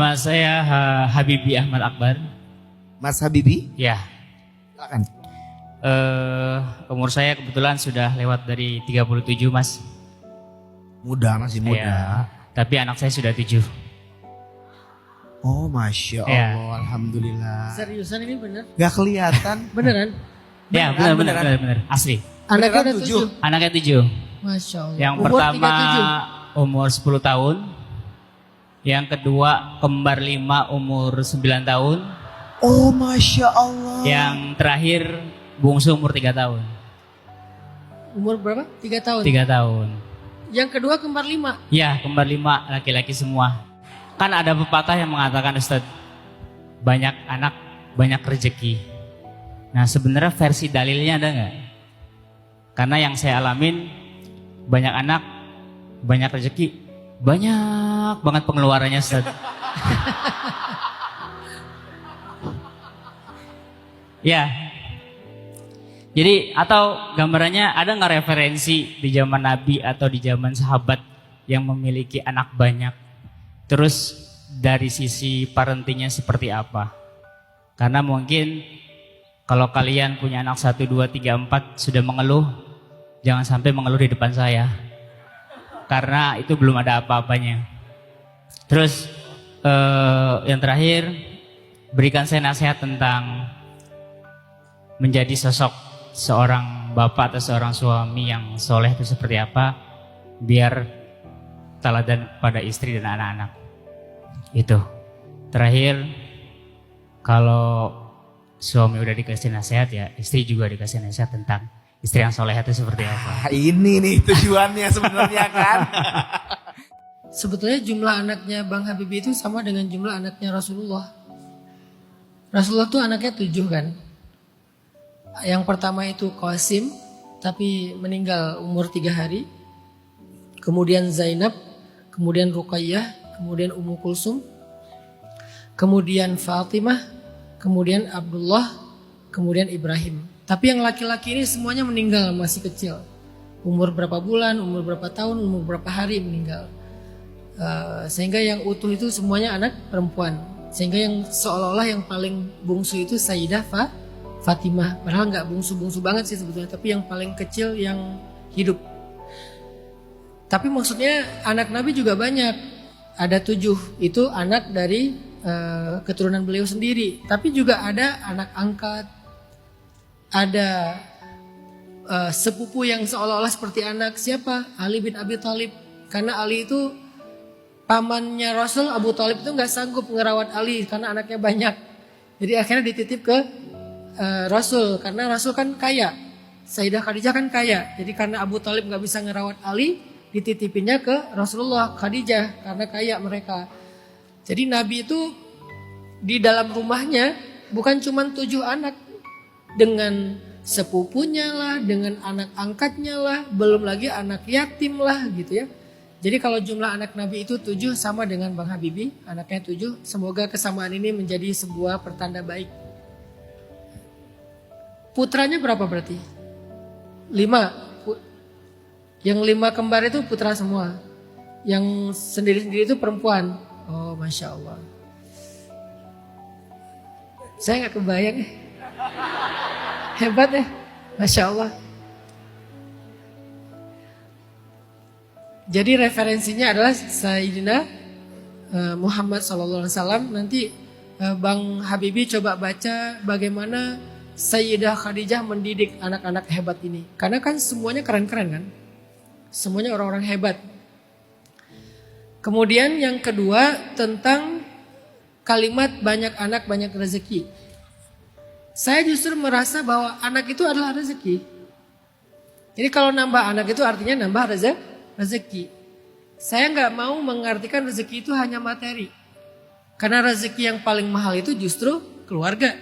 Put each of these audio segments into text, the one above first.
Mas saya Habibi Ahmad Akbar. Mas Habibi? Ya. Silakan. Umur saya kebetulan sudah lewat dari 37 Mas. Muda, masih muda. Ya, tapi anak saya sudah 7. Oh, Masya Allah, Ya. Alhamdulillah. Seriusan ini bener? Gak kelihatan. Beneran? Ya benar. Asli. Anaknya Beneran ada 7? 7? Anaknya 7. Masya Allah. Yang Umur pertama 37? umur 10 tahun. Yang kedua kembar 5 umur 9 tahun. Oh, Masya Allah. Yang terakhir bungsu umur 3 tahun. Umur berapa? 3 tahun? 3 tahun. Yang kedua kembar 5? Ya, kembar 5 laki-laki semua. Kan ada pepatah yang mengatakan Ustadz, banyak anak, banyak rezeki. Nah sebenarnya versi dalilnya ada nggak? Karena yang saya alamin, banyak anak, banyak rezeki, banyak banget pengeluarannya Ustadz. Ya, jadi atau gambarannya ada nggak referensi di zaman Nabi atau di zaman sahabat yang memiliki anak banyak? Terus dari sisi parentingnya seperti apa? Karena mungkin kalau kalian punya anak 1, 2, 3, 4 sudah mengeluh, jangan sampai mengeluh di depan saya. Karena itu belum ada apa-apanya. Terus yang terakhir, berikan saya nasihat tentang menjadi sosok seorang bapak atau seorang suami yang soleh itu seperti apa, biar teladan pada istri dan anak-anak. Itu. Terakhir, kalau suami udah dikasih nasihat ya istri juga dikasih nasihat tentang istri yang soleh itu seperti apa. Ini nih tujuannya sebenarnya kan. Sebetulnya jumlah anaknya Bang Habibie itu sama dengan jumlah anaknya Rasulullah. Rasulullah tuh anaknya 7 kan. Yang pertama itu Qasim, tapi meninggal umur 3 hari. Kemudian Zainab, kemudian Ruqayyah, kemudian Ummu Kulsum, kemudian Fatimah, kemudian Abdullah, kemudian Ibrahim. Tapi yang laki-laki ini semuanya meninggal masih kecil. Umur berapa bulan, umur berapa tahun, umur berapa hari meninggal. Sehingga yang utuh itu semuanya anak perempuan. Sehingga yang seolah-olah yang paling bungsu itu Sayyidah Fatimah. Padahal nggak bungsu-bungsu banget sih sebetulnya, tapi yang paling kecil yang hidup. Tapi maksudnya anak Nabi juga banyak. Ada 7, itu anak dari keturunan beliau sendiri. Tapi juga ada anak angkat, ada sepupu yang seolah-olah seperti anak. Siapa? Ali bin Abi Thalib. Karena Ali itu pamannya Rasul, Abu Thalib itu gak sanggup ngerawat Ali karena anaknya banyak. Jadi akhirnya dititip ke Rasul, karena Rasul kan kaya. Sayyidah Khadijah kan kaya. Jadi karena Abu Thalib gak bisa ngerawat Ali, dititipinnya ke Rasulullah, Khadijah, karena kaya mereka. Jadi Nabi itu di dalam rumahnya bukan cuma 7 anak, dengan sepupunya lah, dengan anak angkatnya lah, belum lagi anak yatim lah gitu ya. Jadi kalau jumlah anak Nabi itu 7 sama dengan Bang Habibie, anaknya 7. Semoga kesamaan ini menjadi sebuah pertanda baik. Putranya berapa berarti? 5. Yang 5 kembar itu putra semua. Yang sendiri-sendiri itu perempuan. Oh, Masya Allah. Saya gak kebayang. Hebat ya. Masya Allah. Jadi referensinya adalah Sayyidina Muhammad SAW. Nanti Bang Habibie coba baca bagaimana Sayyidah Khadijah mendidik anak-anak hebat ini. Karena kan semuanya keren-keren kan. Semuanya orang-orang hebat. Kemudian yang kedua tentang kalimat banyak anak banyak rezeki. Saya justru merasa bahwa anak itu adalah rezeki. Jadi kalau nambah anak itu artinya nambah rezeki. Saya nggak mau mengartikan rezeki itu hanya materi. Karena rezeki yang paling mahal itu justru keluarga.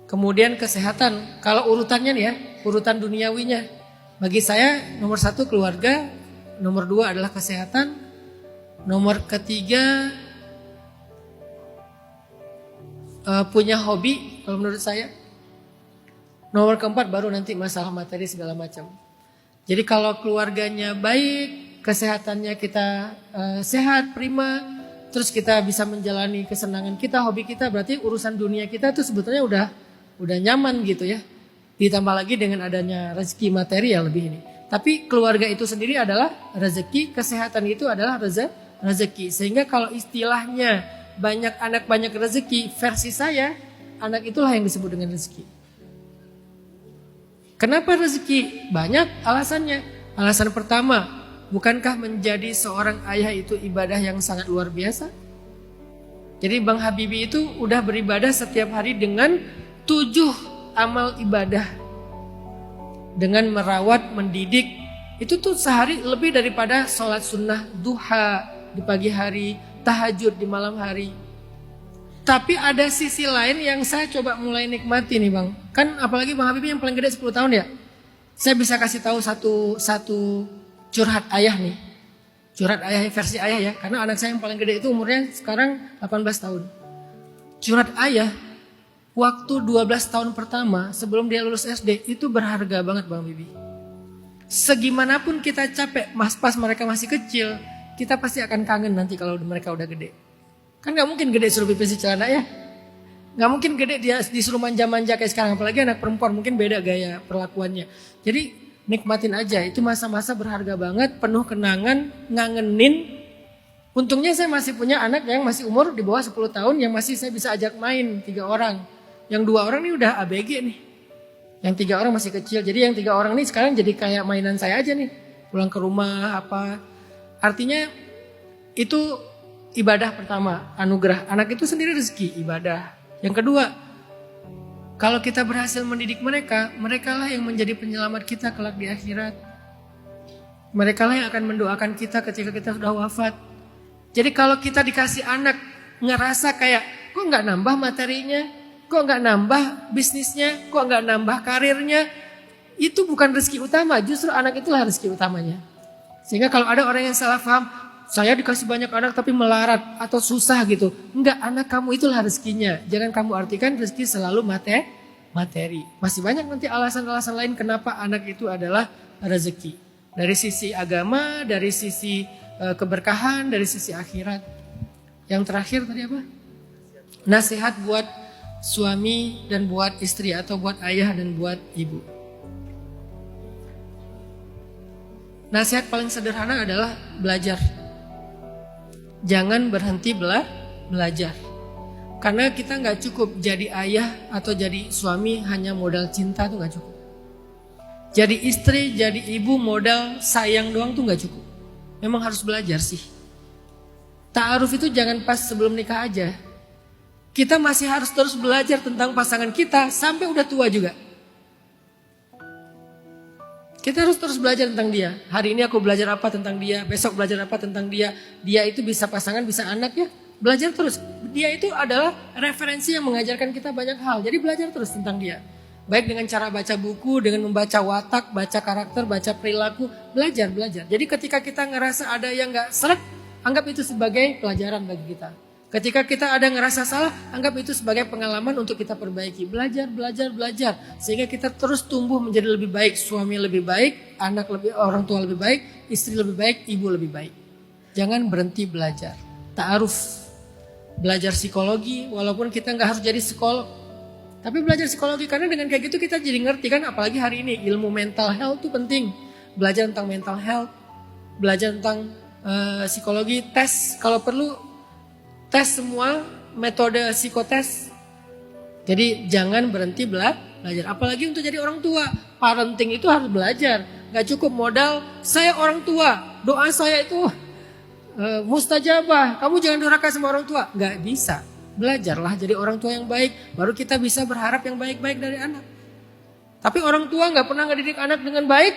Kemudian kesehatan. Kalau urutannya nih ya, urutan duniawinya. Bagi saya nomor 1 keluarga, nomor 2 adalah kesehatan, nomor ketiga punya hobi kalau menurut saya, nomor keempat baru nanti masalah materi segala macam. Jadi kalau keluarganya baik, kesehatannya kita sehat, prima, terus kita bisa menjalani kesenangan kita, hobi kita, berarti urusan dunia kita tuh sebetulnya udah nyaman gitu ya. Ditambah lagi dengan adanya rezeki material lebih ini. Tapi keluarga itu sendiri adalah rezeki, kesehatan itu adalah rezeki. Sehingga kalau istilahnya banyak anak banyak rezeki, versi saya, anak itulah yang disebut dengan rezeki. Kenapa rezeki? Banyak alasannya. Alasan pertama, bukankah menjadi seorang ayah itu ibadah yang sangat luar biasa? Jadi Bang Habibie itu udah beribadah setiap hari dengan 7 amal ibadah. Dengan merawat, mendidik, itu tuh sehari lebih daripada sholat sunnah duha di pagi hari, tahajud di malam hari. Tapi ada sisi lain yang saya coba mulai nikmati nih Bang. Kan apalagi Bang Habibie yang paling gede 10 tahun ya. Saya bisa kasih tahu satu curhat ayah nih. Curhat ayah versi ayah ya. Karena anak saya yang paling gede itu umurnya sekarang 18 tahun. Curhat ayah waktu 12 tahun pertama sebelum dia lulus SD itu berharga banget Bang Habibie. Segimanapun kita capek pas mereka masih kecil, kita pasti akan kangen nanti kalau mereka udah gede. Kan gak mungkin gede suruh pipis di celana ya. Gak mungkin gede dia disuruh manja-manja kayak sekarang. Apalagi anak perempuan mungkin beda gaya perlakuannya. Jadi nikmatin aja. Itu masa-masa berharga banget. Penuh kenangan, ngangenin. Untungnya saya masih punya anak yang masih umur di bawah 10 tahun. Yang masih saya bisa ajak main 3 orang. Yang 2 orang nih udah ABG nih. Yang 3 orang masih kecil. Jadi yang 3 orang nih sekarang jadi kayak mainan saya aja nih. Pulang ke rumah apa. Artinya itu ibadah pertama, anugerah. Anak itu sendiri rezeki, ibadah. Yang kedua, kalau kita berhasil mendidik mereka, mereka lah yang menjadi penyelamat kita kelak di akhirat. Mereka lah yang akan mendoakan kita ketika kita sudah wafat. Jadi kalau kita dikasih anak, ngerasa kayak, kok gak nambah materinya, kok gak nambah bisnisnya, kok gak nambah karirnya, itu bukan rezeki utama, justru anak itulah rezeki utamanya. Sehingga kalau ada orang yang salah paham, saya dikasih banyak anak tapi melarat atau susah gitu. Enggak, anak kamu itulah rezekinya. Jangan kamu artikan rezeki selalu materi. Masih banyak nanti alasan-alasan lain kenapa anak itu adalah rezeki. Dari sisi agama, dari sisi keberkahan, dari sisi akhirat. Yang terakhir tadi apa? Nasihat buat suami dan buat istri atau buat ayah dan buat ibu. Nasihat paling sederhana adalah belajar. Jangan berhenti belajar. Karena kita gak cukup jadi ayah atau jadi suami hanya modal cinta tuh gak cukup. Jadi istri, jadi ibu modal sayang doang tuh gak cukup. Memang harus belajar sih. Ta'aruf itu jangan pas sebelum nikah aja. Kita masih harus terus belajar tentang pasangan kita sampai udah tua juga. Kita harus terus belajar tentang dia. Hari ini aku belajar apa tentang dia, besok belajar apa tentang dia. Dia itu bisa pasangan, bisa anak ya. Belajar terus. Dia itu adalah referensi yang mengajarkan kita banyak hal. Jadi belajar terus tentang dia. Baik dengan cara baca buku, dengan membaca watak, baca karakter, baca perilaku. Belajar. Jadi ketika kita ngerasa ada yang gak seret, anggap itu sebagai pelajaran bagi kita. Ketika kita ada ngerasa salah, anggap itu sebagai pengalaman untuk kita perbaiki. Belajar. Sehingga kita terus tumbuh menjadi lebih baik. Suami lebih baik, orang tua lebih baik, istri lebih baik, ibu lebih baik. Jangan berhenti belajar. Ta'aruf. Belajar psikologi, walaupun kita gak harus jadi psikolog. Tapi belajar psikologi, karena dengan kayak gitu kita jadi ngerti kan. Apalagi hari ini, ilmu mental health itu penting. Belajar tentang mental health, belajar tentang psikologi, tes kalau perlu. Tes semua metode psikotes. Jadi jangan berhenti belajar. Apalagi untuk jadi orang tua. Parenting itu harus belajar. Gak cukup modal saya orang tua. Doa saya itu mustajabah. Kamu jangan durhaka sama orang tua. Gak bisa. Belajarlah jadi orang tua yang baik. Baru kita bisa berharap yang baik-baik dari anak. Tapi orang tua gak pernah ngedidik anak dengan baik.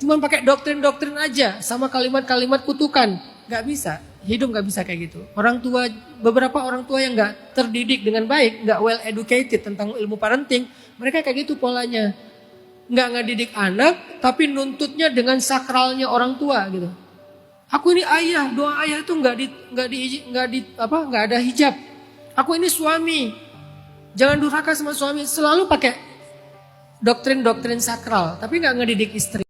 Cuma pakai doktrin-doktrin aja. Sama kalimat-kalimat kutukan. Gak bisa. Hidup gak bisa kayak gitu. Beberapa orang tua yang gak terdidik dengan baik, gak well educated tentang ilmu parenting, mereka kayak gitu polanya. Gak ngedidik anak, tapi nuntutnya dengan sakralnya orang tua gitu. Aku ini ayah, doa ayah itu gak ada hijab. Aku ini suami, jangan durhaka sama suami. Selalu pakai doktrin-doktrin sakral, tapi gak ngedidik istri.